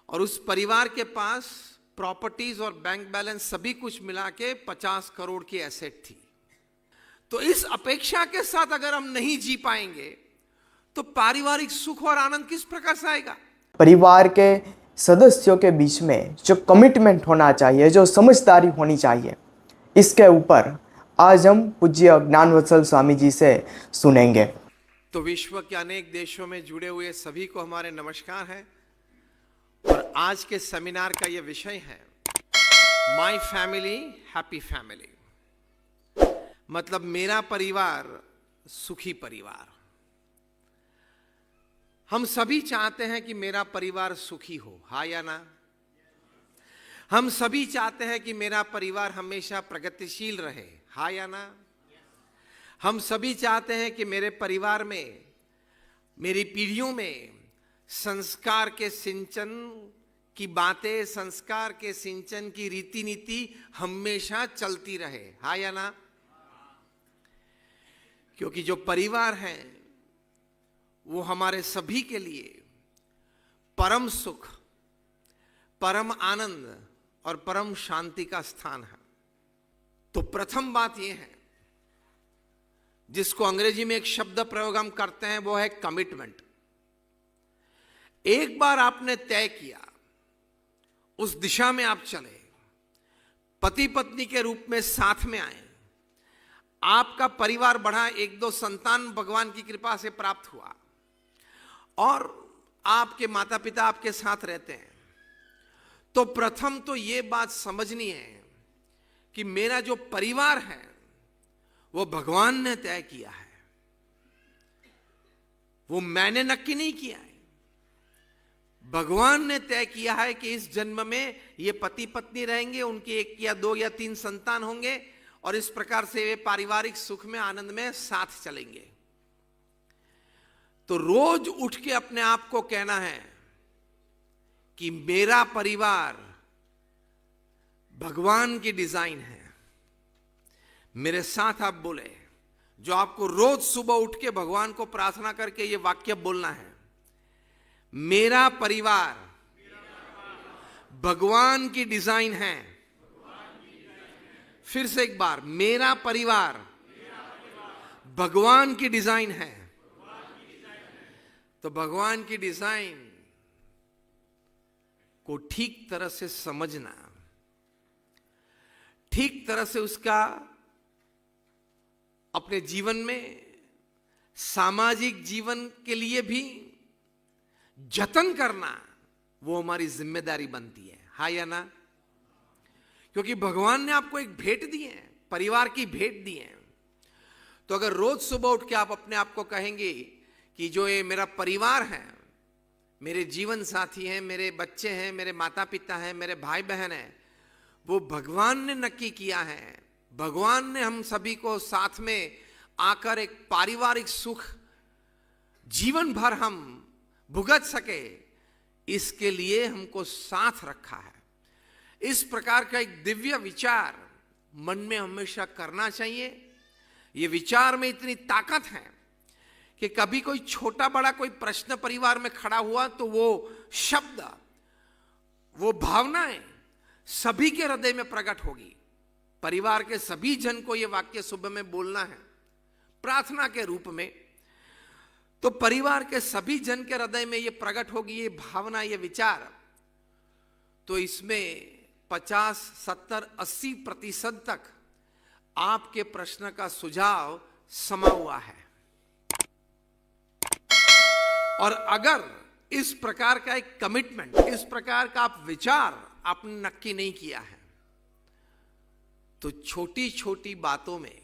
और उस परिवार के पास प्रॉपर्टीज और बैंक बैलेंस सभी कुछ मिला के 50 करोड़ की एसेट थी। तो इस अपेक्षा के साथ अगर हम नहीं जी पाएंगे तो पारिवारिक सुख और आनंद किस प्रकार से आएगा? परिवार के सदस्यों के बीच में जो कमिटमेंट होना चाहिए, जो समझदारी होनी चाहिए, इसके ऊपर आज हम पूज्य ज्ञानवत्सल स्वामी जी से सुनेंगे। तो विश्व के अनेक देशों में जुड़े हुए सभी को हमारे नमस्कार है। और आज के सेमिनार का यह विषय है माई फैमिली हैप्पी फैमिली, मतलब मेरा परिवार सुखी परिवार। हम सभी चाहते हैं कि मेरा परिवार सुखी हो, हाँ या ना? हम सभी चाहते हैं कि मेरा परिवार हमेशा प्रगतिशील रहे, हाँ या ना? हम सभी चाहते हैं कि मेरे परिवार में, मेरी पीढ़ियों में संस्कार के सिंचन की बातें, संस्कार के सिंचन की रीति नीति हमेशा चलती रहे, हाँ या ना? क्योंकि जो परिवार है वो हमारे सभी के लिए परम सुख, परम आनंद और परम शांति का स्थान है। तो प्रथम बात यह है जिसको अंग्रेजी में एक शब्द प्रयोग हम करते हैं, वो है कमिटमेंट। एक बार आपने तय किया, उस दिशा में आप चले, पति पत्नी के रूप में साथ में आए, आपका परिवार बढ़ा, एक दो संतान भगवान की कृपा से प्राप्त हुआ और आपके माता पिता आपके साथ रहते हैं, तो प्रथम तो यह बात समझनी है कि मेरा जो परिवार है वो भगवान ने तय किया है, वो मैंने नक्की नहीं किया है। भगवान ने तय किया है कि इस जन्म में ये पति पत्नी रहेंगे, उनके एक या दो या तीन संतान होंगे और इस प्रकार से वे पारिवारिक सुख में, आनंद में साथ चलेंगे। तो रोज उठ के अपने आप को कहना है कि मेरा परिवार भगवान की डिजाइन है। मेरे साथ आप बोले, जो आपको रोज सुबह उठ के भगवान को प्रार्थना करके ये वाक्य बोलना है, मेरा परिवार भगवान की डिजाइन है। फिर से एक बार, मेरा परिवार भगवान की डिजाइन है। तो भगवान की डिजाइन को ठीक तरह से समझना, ठीक तरह से उसका अपने जीवन में, सामाजिक जीवन के लिए भी जतन करना, वो हमारी जिम्मेदारी बनती है, हाँ या ना? क्योंकि भगवान ने आपको एक भेंट दी है, परिवार की भेंट दी है। तो अगर रोज सुबह उठ के आप अपने आप को कहेंगे कि जो ये मेरा परिवार है, मेरे जीवन साथी हैं, मेरे बच्चे हैं, मेरे माता पिता हैं, मेरे भाई बहन हैं, वो भगवान ने नक्की किया है, भगवान ने हम सभी को साथ में आकर एक पारिवारिक सुख जीवन भर हम भुगत सके, इसके लिए हमको साथ रखा है। इस प्रकार का एक दिव्य विचार मन में हमेशा करना चाहिए। ये विचार में इतनी ताकत है कि कभी कोई छोटा बड़ा कोई प्रश्न परिवार में खड़ा हुआ तो वो शब्द, वो भावनाएं सभी के हृदय में प्रकट होगी। परिवार के सभी जन को ये वाक्य सुबह में बोलना है प्रार्थना के रूप में, तो परिवार के सभी जन के हृदय में ये प्रकट होगी, ये भावना, ये विचार। तो इसमें 50, 70, 80% तक आपके प्रश्न का सुझाव समा हुआ है। और अगर इस प्रकार का एक कमिटमेंट, इस प्रकार का आप विचार आपने नक्की नहीं किया है, तो छोटी छोटी बातों में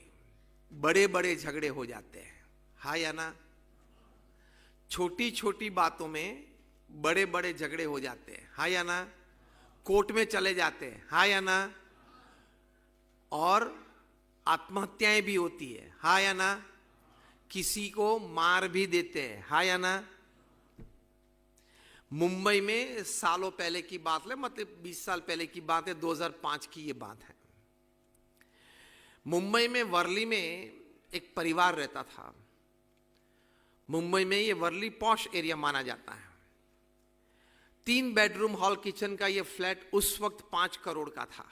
बड़े बड़े झगड़े हो जाते हैं, हाँ या ना? छोटी छोटी बातों में बड़े बड़े झगड़े हो जाते हैं, हाँ या ना? कोर्ट में चले जाते हैं, हाँ या ना? और आत्महत्याएं भी होती है, हाँ या ना? किसी को मार भी देते हैं, हाँ या ना? मुंबई में सालों पहले की बात है, मतलब 20 साल पहले की बात है, 2005 की ये बात है। मुंबई में वर्ली में एक परिवार रहता था। मुंबई में ये वर्ली पॉश एरिया माना जाता है। 3 बेडरूम हॉल किचन का ये फ्लैट उस वक्त 5 करोड़ का था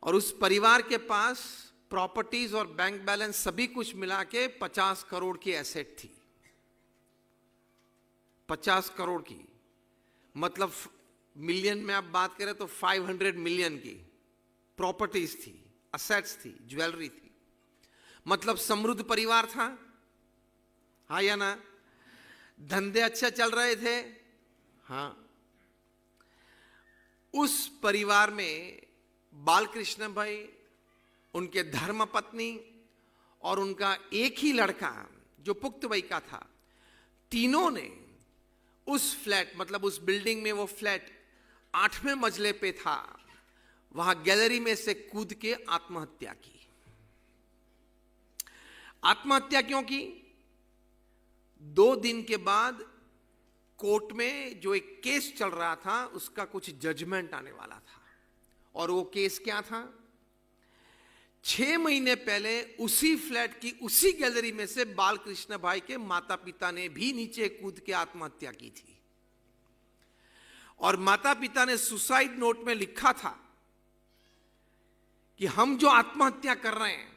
और उस परिवार के पास प्रॉपर्टीज और बैंक बैलेंस सभी कुछ मिला के 50 करोड़ की एसेट थी। 50 करोड़ की मतलब मिलियन में आप बात करें तो 500 मिलियन की प्रॉपर्टीज थी, असेट्स थी, ज्वेलरी थी। मतलब समृद्ध परिवार था, हाँ या ना? धंधे अच्छे चल रहे थे, हाँ। उस परिवार में बालकृष्ण भाई, उनके धर्म पत्नी और उनका एक ही लड़का जो पुख्त वय का था, तीनों ने उस फ्लैट मतलब उस बिल्डिंग में, वो फ्लैट 8वें मंजिले पे था, वहां गैलरी में से कूद के आत्महत्या की। आत्महत्या क्यों की? 2 दिन के बाद कोर्ट में जो एक केस चल रहा था उसका कुछ जजमेंट आने वाला था और वो केस क्या था? 6 महीने पहले उसी फ्लैट की उसी गैलरी में से बालकृष्ण भाई के माता पिता ने भी नीचे कूद के आत्महत्या की थी और माता पिता ने सुसाइड नोट में लिखा था कि हम जो आत्महत्या कर रहे हैं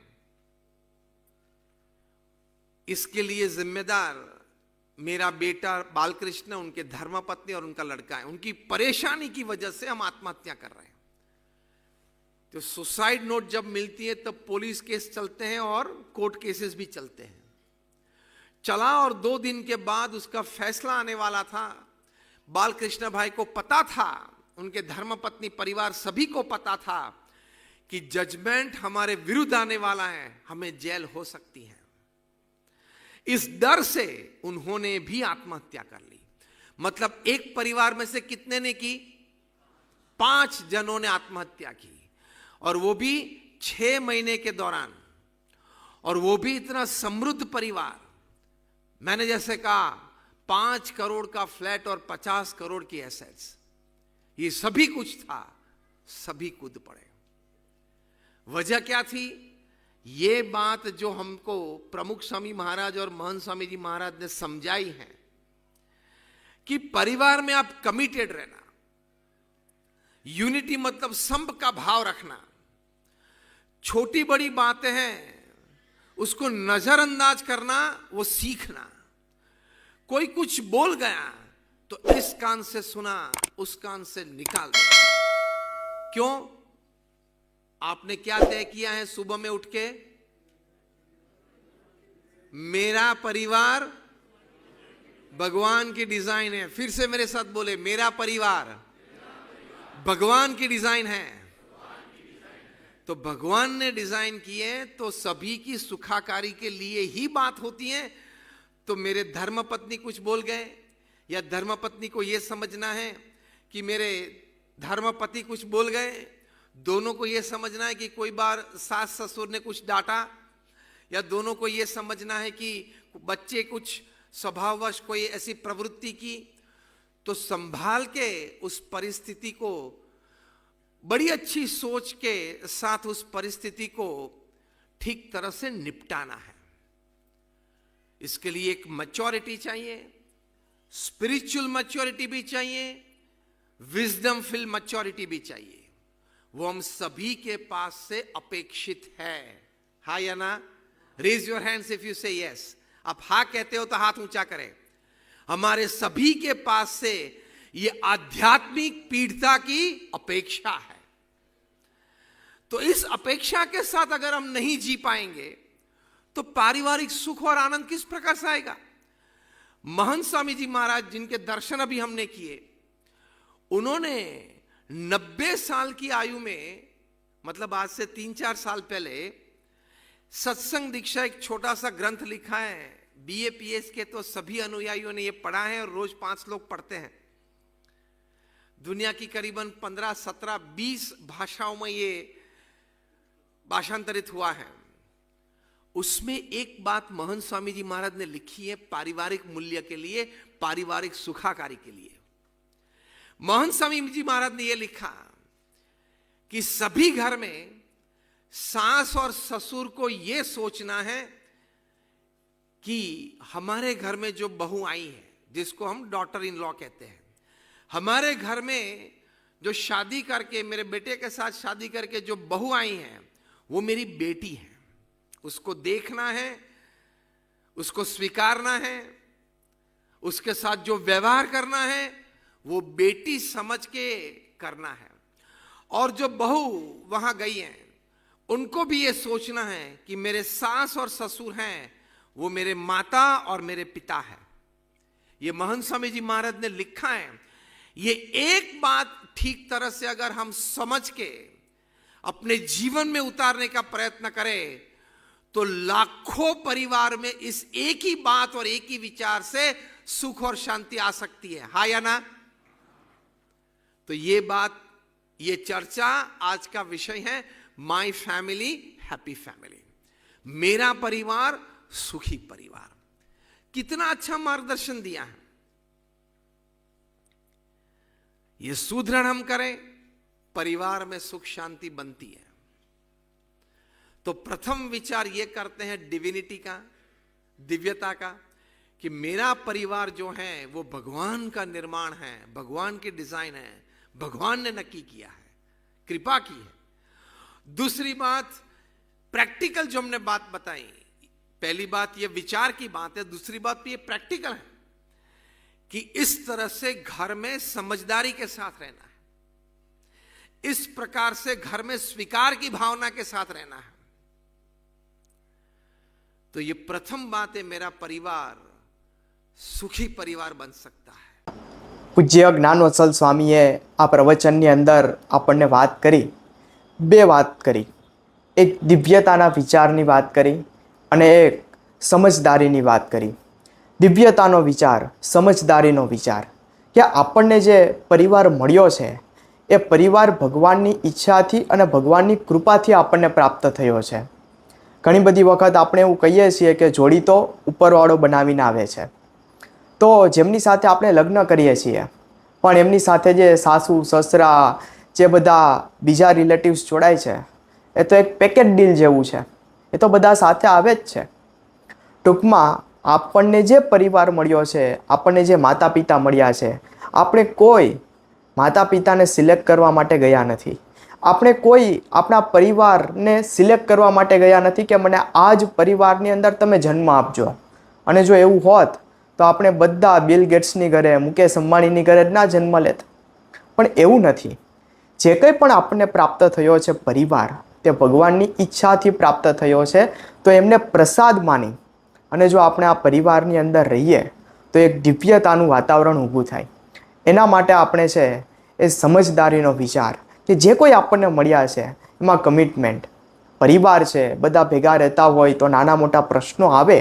इसके लिए जिम्मेदार मेरा बेटा बालकृष्ण, उनके धर्मपत्नी और उनका लड़का है। उनकी परेशानी की वजह से हम आत्महत्या कर रहे हैं। तो सुसाइड नोट जब मिलती है तब पुलिस केस चलते हैं और कोर्ट केसेस भी चलते हैं। चला और 2 दिन के बाद उसका फैसला आने वाला था। बालकृष्ण भाई को पता था, उनके धर्मपत्नी परिवार सभी को पता था कि जजमेंट हमारे विरुद्ध आने वाला है, हमें जेल हो सकती है। इस डर से उन्होंने भी आत्महत्या कर ली। मतलब एक परिवार में से कितने ने की? 5 जनों ने आत्महत्या की और वो भी 6 महीने के दौरान, और वो भी इतना समृद्ध परिवार। मैंने जैसे कहा 5 करोड़ का फ्लैट और 50 करोड़ की एसेट्स, ये सभी कुछ था, सभी कूद पड़े। वजह क्या थी? ये बात जो हमको प्रमुख स्वामी महाराज और महंत स्वामी जी महाराज ने समझाई है कि परिवार में आप कमिटेड रहना, यूनिटी मतलब संप का भाव रखना। छोटी बड़ी बातें हैं उसको नजरअंदाज करना, वो सीखना। कोई कुछ बोल गया तो इस कान से सुना, उस कान से निकाल दिया। क्यों? आपने क्या तय किया है सुबह में उठ के? मेरा परिवार भगवान की डिजाइन है। फिर से मेरे साथ बोले, मेरा परिवार भगवान की डिजाइन है। तो भगवान ने डिजाइन किए तो सभी की सुखाकारी के लिए ही बात होती है। तो मेरे धर्मपत्नी कुछ बोल गए या धर्मपत्नी को यह समझना है कि मेरे धर्मपति कुछ बोल गए, दोनों को यह समझना है कि कोई बार सास ससुर ने कुछ डांटा, या दोनों को यह समझना है कि बच्चे कुछ स्वभाववश कोई ऐसी प्रवृत्ति की, तो संभाल के उस परिस्थिति को बड़ी अच्छी सोच के साथ उस परिस्थिति को ठीक तरह से निपटाना है। इसके लिए एक मैच्योरिटी चाहिए, स्पिरिचुअल मैच्योरिटी भी चाहिए, विजडम फिल मैच्योरिटी भी चाहिए। वो हम सभी के पास से अपेक्षित है, हाँ या ना? Raise your hands if you say yes. आप हाँ कहते हो तो हाथ ऊंचा करें। हमारे सभी के पास से ये आध्यात्मिक पीढ़ता की अपेक्षा है। तो इस अपेक्षा के साथ अगर हम नहीं जी पाएंगे तो पारिवारिक सुख और आनंद किस प्रकार से आएगा? महंत स्वामी जी महाराज, जिनके दर्शन अभी हमने किए, उन्होंने 90 साल की आयु में, मतलब आज से 3-4 साल पहले, सत्संग दीक्षा एक छोटा सा ग्रंथ लिखा है। BAPS के तो सभी अनुयायियों ने ये पढ़ा है और रोज 5 लोग पढ़ते हैं। दुनिया की करीबन 15, 17, 20 भाषाओं में ये भाषांतरित हुआ है। उसमें एक बात महंत स्वामी जी महाराज ने लिखी है पारिवारिक मूल्य के लिए, पारिवारिक सुखाकारी के लिए। महंत स्वामी जी महाराज ने यह लिखा कि सभी घर में सास और ससुर को यह सोचना है कि हमारे घर में जो बहू आई है, जिसको हम डॉटर इन लॉ कहते हैं। हमारे घर में जो शादी करके, मेरे बेटे के साथ शादी करके जो बहू आई हैं, वो मेरी बेटी है। उसको देखना है, उसको स्वीकारना है, उसके साथ जो व्यवहार करना है वो बेटी समझ के करना है। और जो बहू वहां गई हैं, उनको भी ये सोचना है कि मेरे सास और ससुर हैं, वो मेरे माता और मेरे पिता है। ये महंत स्वामी जी महाराज ने लिखा है। ये एक बात ठीक तरह से अगर हम समझ के अपने जीवन में उतारने का प्रयत्न करें, तो लाखों परिवार में इस एक ही बात और एक ही विचार से सुख और शांति आ सकती है। हाँ या ना? तो ये बात, ये चर्चा आज का विषय है, माई फैमिली हैप्पी फैमिली, मेरा परिवार सुखी परिवार। कितना अच्छा मार्गदर्शन दिया है। ये सुदृढ़ हम करें, परिवार में सुख शांति बनती है। तो प्रथम विचार ये करते हैं डिविनिटी का, दिव्यता का, कि मेरा परिवार जो है वो भगवान का निर्माण है, भगवान की डिजाइन है, भगवान ने नक्की किया है, कृपा की है। दूसरी बात प्रैक्टिकल, जो हमने बात बताई, पहली बात ये विचार की बात है, दूसरी बात ये प्रैक्टिकल है कि इस तरह से घर में समझदारी के साथ रहना है, इस प्रकार से घर में स्वीकार की भावना के साथ रहना है। तो ये प्रथम बात है, मेरा परिवार सुखी परिवार बन सकता है। પૂજ્ય જ્ઞાનવત્સલ સ્વામીએ આ પ્રવચનની અંદર આપણને વાત કરી, બે વાત કરી, એક દિવ્યતાના વિચારની વાત કરી અને એક સમજદારીની વાત કરી। દિવ્યતાનો વિચાર, સમજદારીનો વિચાર, કે આપણને જે પરિવાર મળ્યો છે એ પરિવાર ભગવાનની ઈચ્છાથી અને ભગવાનની કૃપાથી આપણને પ્રાપ્ત થયો છે। ઘણી બધી વખત આપણે એવું કહીએ છીએ કે જોડી તો ઉપરવાળો બનાવીને આવે છે। તો જેમની સાથે આપણે લગ્ન કરીએ છીએ, પણ એમની સાથે જે સાસુ સસરા, જે બધા બીજા રિલેટિવ્સ જોડાય છે, એ તો એક પેકેજ ડીલ જેવું છે, એ તો બધા સાથે આવે જ છે। ટૂંકમાં આપણને જે પરિવાર મળ્યો છે, આપણને જે માતા પિતા મળ્યા છે, આપણે કોઈ માતા પિતાને સિલેક્ટ કરવા માટે ગયા નથી। આપણે કોઈ આપણા પરિવારને સિલેક્ટ કરવા માટે ગયા નથી કે મને આ જ પરિવારની અંદર તમે જન્મ આપજો। અને જો એવું હોત તો આપણે બધા બિલ ગેટ્સની ઘરે, મુકેશ અંબાણીની ઘરે જ ના જન્મ લેત, પણ એવું નથી। જે કંઈ પણ આપણને પ્રાપ્ત થયો છે પરિવાર, તે ભગવાનની ઈચ્છાથી પ્રાપ્ત થયો છે। તો એમને પ્રસાદ માની અને જો આપણે આ પરિવારની અંદર રહીએ તો એક દિવ્યતાનું વાતાવરણ ઊભું થાય। એના માટે આપણે છે એ સમજદારીનો વિચાર, કે જે કોઈ આપણને મળ્યા છે એમાં કમિટમેન્ટ, પરિવાર છે, બધા ભેગા રહેતા હોય તો નાના મોટા પ્રશ્નો આવે,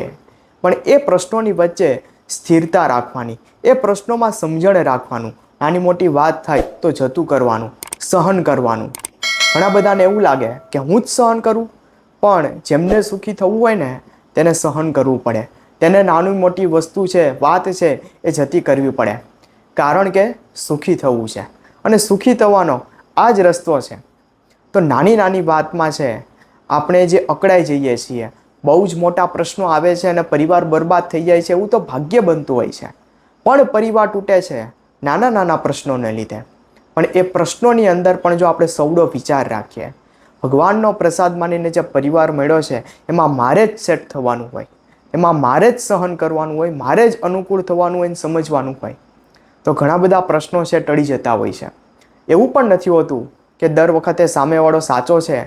પણ એ પ્રશ્નોની વચ્ચે સ્થિરતા રાખવાની, એ પ્રશ્નોમાં સમજણ રાખવાનું, નાની મોટી વાત થાય તો જતું કરવાનું, સહન કરવાનું। ઘણા બધાને એવું લાગે કે હું જ સહન કરું, પણ જેમને સુખી થવું હોય ને તેને સહન કરવું પડે, તેને નાની મોટી વસ્તુ છે, વાત છે, એ જતી કરવી પડે, કારણ કે સુખી થવું છે અને સુખી થવાનો આ જ રસ્તો છે। તો નાની નાની વાતમાં છે આપણે જે અકળાઈ જઈએ છીએ, બહુ જ મોટા પ્રશ્નો આવે છે અને પરિવાર બરબાદ થઈ જાય છે, એવું તો ભાગ્ય બનતું હોય છે। પણ પરિવાર તૂટે છે નાના નાના પ્રશ્નોને લીધે। પણ એ પ્રશ્નોની અંદર પણ જો આપણે સૌડો વિચાર રાખીએ, ભગવાનનો પ્રસાદ માનીને જે પરિવાર મળ્યો છે એમાં મારે જ સેટ થવાનું હોય, એમાં મારે જ સહન કરવાનું હોય, મારે જ અનુકૂળ થવાનું હોય, સમજવાનું હોય, તો ઘણા બધા પ્રશ્નો છે ટળી જતા હોય છે। એવું પણ નથી હોતું કે દર વખતે સામેવાળો સાચો છે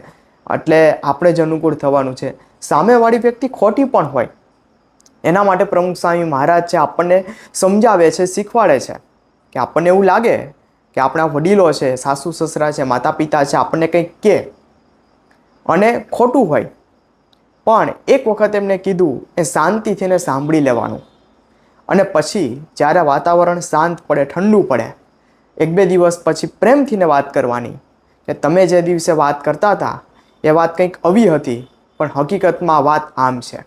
એટલે આપણે જ અનુકૂળ થવાનું છે। સામેવાળી વ્યક્તિ ખોટી પણ હોય। એના માટે પ્રમુખ સ્વામી મહારાજ છે આપણને સમજાવે છે, શીખવાડે છે કે આપણને એવું લાગે કે આપણા વડીલો છે, સાસુ સસરા છે, માતા પિતા છે, આપણને કંઈક કહે અને ખોટું હોય, પણ એક વખત એમને કીધું એ શાંતિથી એને સાંભળી લેવાનું અને પછી જ્યારે વાતાવરણ શાંત પડે, ઠંડુ પડે, એક બે દિવસ પછી પ્રેમથી ને વાત કરવાની કે તમે જે દિવસે વાત કરતા હતા એ વાત કંઈક આવી હતી, પણ હકીકતમાં વાત આમ છે।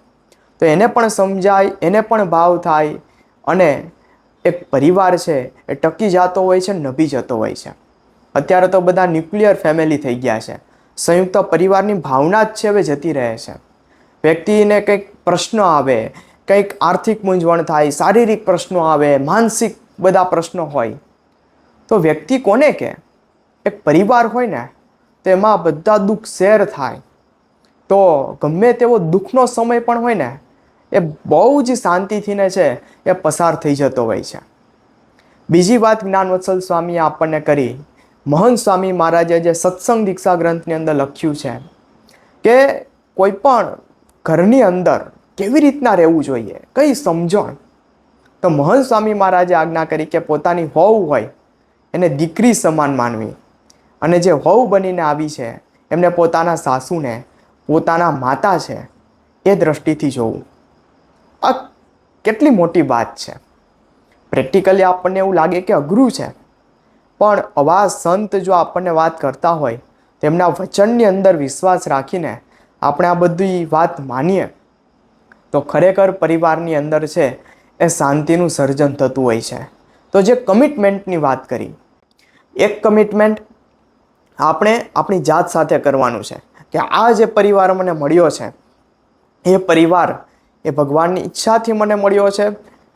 તો એને પણ સમજાય, એને પણ ભાવ થાય અને એક પરિવાર છે એ ટકી જતો હોય છે, નભી જતો હોય છે। અત્યારે તો બધા ન્યુક્લિયર ફેમિલી થઈ ગયા છે, સંયુક્ત પરિવારની ભાવના જ છે હવે જતી રહે છે। વ્યક્તિને કંઈક પ્રશ્ન આવે કંઈક આર્થિક મૂંઝવણ થાય, શારીરિક પ્રશ્નો આવે, માનસિક બધા પ્રશ્નો હોય, તો વ્યક્તિ કોને કહે? એક પરિવાર હોય ને તો એમાં બધા દુઃખ શેર થાય, તો ગમે તેવો દુઃખનો સમય પણ હોય ને એ બહુ જ શાંતિથી ને છે એ પસાર થઈ જતો હોય છે. બીજી વાત જ્ઞાનવત્સલ સ્વામીએ આપણને કરી, મહંત સ્વામી મહારાજે જે સત્સંગ દીક્ષા ગ્રંથની અંદર લખ્યું છે કે કોઈ પણ ઘરની અંદર કેવી રીતના રહેવું જોઈએ, કઈ સમજણ. તો મહંત સ્વામી મહારાજે આજ્ઞા કરી કે પોતાની વહુ હોય એને દીકરી સમાન માનવી, અને જે વહુ બનીને આવી છે એમને પોતાના સાસુને પોતાના માતા છે એ દ્રષ્ટિથી જોવું. આ કેટલી મોટી વાત છે. પ્રેક્ટિકલી આપણને એવું લાગે કે અઘરું છે, પણ આવા સંત જો આપણને વાત કરતા હોય તેમના વચનની અંદર વિશ્વાસ રાખીને આપણે આ બધી વાત માનીએ તો ખરેખર પરિવારની અંદર છે એ શાંતિનું સર્જન થતું હોય છે. તો જે કમિટમેન્ટની વાત કરી, એક કમિટમેન્ટ આપણે આપણી જાત સાથે કરવાનું છે કે આ જે પરિવાર મને મળ્યો છે એ પરિવાર એ ભગવાનની ઈચ્છાથી મને મળ્યો છે,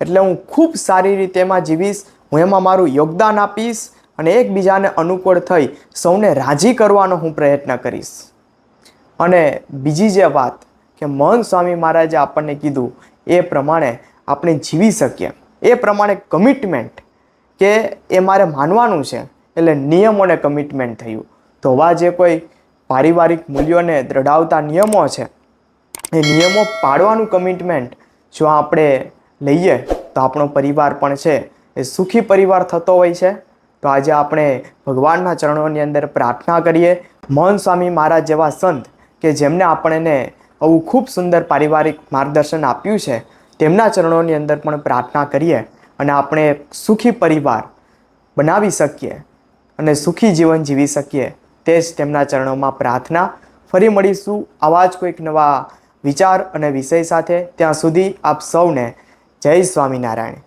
એટલે હું ખૂબ સારી રીતે એમાં જીવીશ, હું એમાં મારું યોગદાન આપીશ અને એકબીજાને અનુકૂળ થઈ સૌને રાજી કરવાનો હું પ્રયત્ન કરીશ. અને બીજી જે વાત કે મહંત સ્વામી મહારાજે આપણને કીધું એ પ્રમાણે આપણે જીવી શકીએ, એ પ્રમાણે કમિટમેન્ટ કે એ મારે માનવાનું છે, એટલે નિયમોને કમિટમેન્ટ થયું. તો આવા જે કોઈ પારિવારિક મૂલ્યોને દ્રઢાવતા નિયમો છે એ નિયમો પાડવાનું કમિટમેન્ટ જો આપણે લઈએ તો આપણો પરિવાર પણ છે એ સુખી પરિવાર થતો હોય છે. તો આજે આપણે ભગવાનના ચરણોની અંદર પ્રાર્થના કરીએ, મહંત સ્વામી મહારાજ જેવા સંત કે જેમને આપણને આવું ખૂબ સુંદર પારિવારિક માર્ગદર્શન આપ્યું છે તેમના ચરણોની અંદર પણ પ્રાર્થના કરીએ અને આપણે સુખી પરિવાર બનાવી શકીએ અને સુખી જીવન જીવી શકીએ, તે જ તેમના ચરણોમાં પ્રાર્થના. ફરી મળીશું આવા જ કોઈક નવા વિચાર અને વિષય સાથે. ત્યાં સુધી આપ સૌને જય સ્વામિનારાયણ.